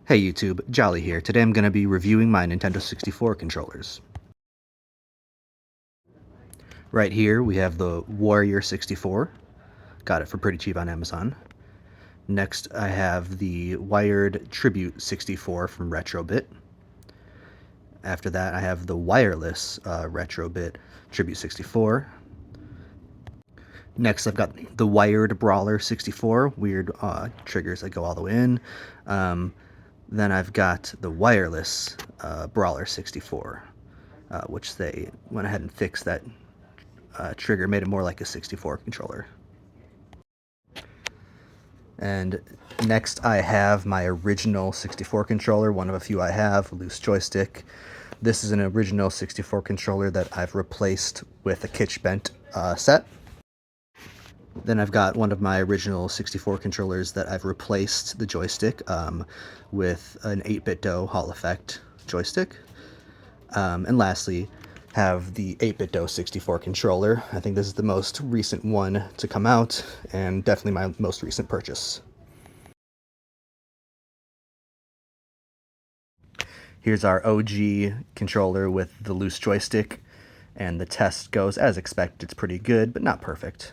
Hey YouTube, Jolly here. Today I'm going to be reviewing my Nintendo 64 controllers. Right here we have the Warrior 64. Got it for pretty cheap on Amazon. Next I have the wired Tribute 64 from Retrobit. After that I have the wireless Retrobit Tribute 64. Next I've got the wired Brawler 64, weird triggers that go all the way in. Then I've got the wireless Brawler 64, which they went ahead and fixed that trigger, made it more like a 64 controller. And next I have my original 64 controller, one of a few I have, loose joystick. This is an original 64 controller that I've replaced with a kitsch-bent set. Then I've got one of my original 64 controllers that I've replaced the joystick with an 8BitDo Hall Effect joystick. And lastly, have the 8BitDo 64 controller. I think this is the most recent one to come out, and definitely my most recent purchase. Here's our OG controller with the loose joystick, and the test goes as expected. It's pretty good, but not perfect.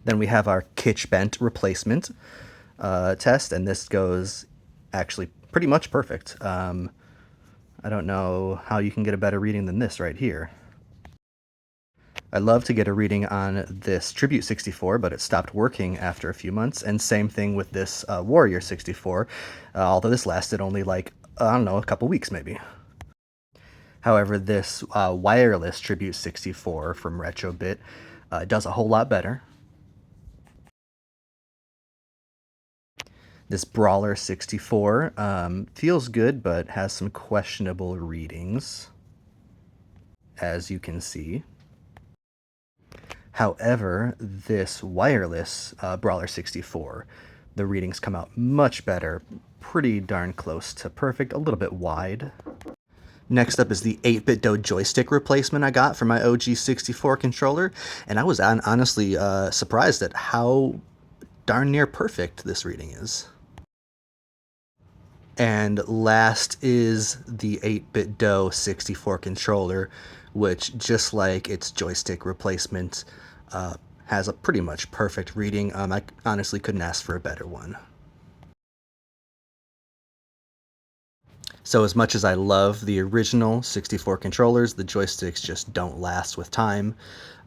Then we have our kitsch-bent replacement test, and this goes actually pretty much perfect. I don't know how you can get a better reading than this right here. I'd love to get a reading on this Tribute 64, but it stopped working after a few months, and same thing with this Warrior 64, although this lasted only like, I don't know, a couple weeks maybe. However, this wireless Tribute 64 from Retrobit does a whole lot better. This Brawler 64 feels good, but has some questionable readings, as you can see. However, this wireless Brawler 64, the readings come out much better, pretty darn close to perfect, a little bit wide. Next up is the 8BitDo joystick replacement I got for my OG 64 controller, and I was honestly surprised at how darn near perfect this reading is. And last is the 8BitDo 64 controller, which, just like its joystick replacement, has a pretty much perfect reading. I honestly couldn't ask for a better one. So as much as I love the original 64 controllers, the joysticks just don't last with time.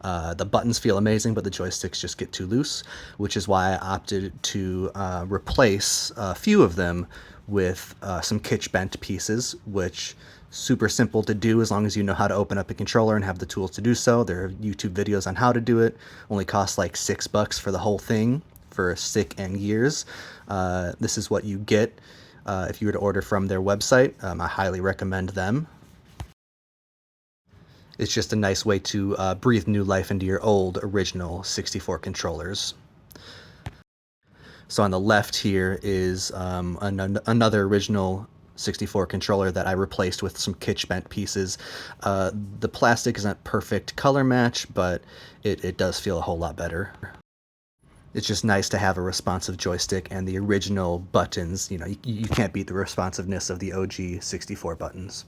The buttons feel amazing, but the joysticks just get too loose, which is why I opted to replace a few of them with some kitsch-bent pieces, which super simple to do as long as you know how to open up a controller and have the tools to do so. There are YouTube videos on how to do it. Only costs like $6 for the whole thing for a stick and gears. This is what you get if you were to order from their website. I highly recommend them. It's just a nice way to breathe new life into your old original 64 controllers. So on the left here is another original 64 controller that I replaced with some kitsch-bent pieces. The plastic isn't perfect color match, but it does feel a whole lot better. It's just nice to have a responsive joystick, and the original buttons, you know, you can't beat the responsiveness of the OG 64 buttons.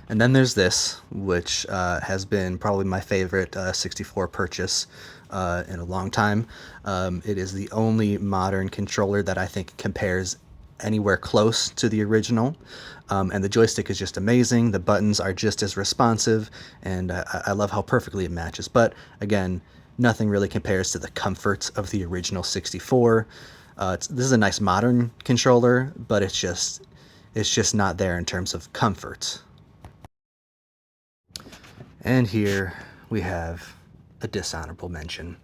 And then there's this, which has been probably my favorite 64 purchase in a long time. It is the only modern controller that I think compares anywhere close to the original. And the joystick is just amazing. The buttons are just as responsive, and I love how perfectly it matches. But again, nothing really compares to the comfort of the original 64. This is a nice modern controller, but it's just not there in terms of comfort. And here we have a dishonorable mention.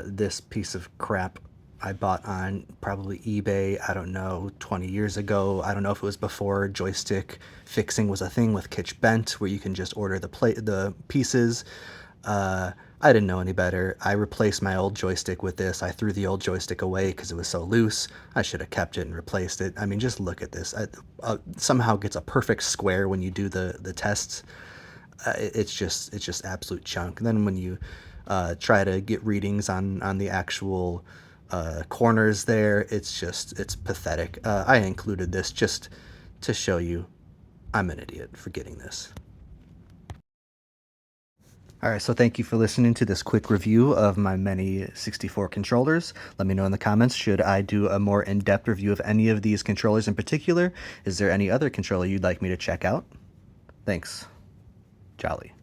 This piece of crap I bought on probably eBay, I don't know, 20 years ago. I don't know if it was before joystick fixing was a thing with kitsch-bent, where you can just order the pieces. I didn't know any better. I replaced my old joystick with this. I threw the old joystick away because it was so loose. I should have kept it and replaced it. I mean, just look at this. Somehow gets a perfect square when you do the tests. It's just absolute junk. And then when you try to get readings on the actual corners there. It's pathetic. I included this just to show you I'm an idiot for getting this. All right, so thank you for listening to this quick review of my many 64 controllers. Let me know in the comments, should I do a more in-depth review of any of these controllers in particular? Is there any other controller you'd like me to check out? Thanks. Jolly.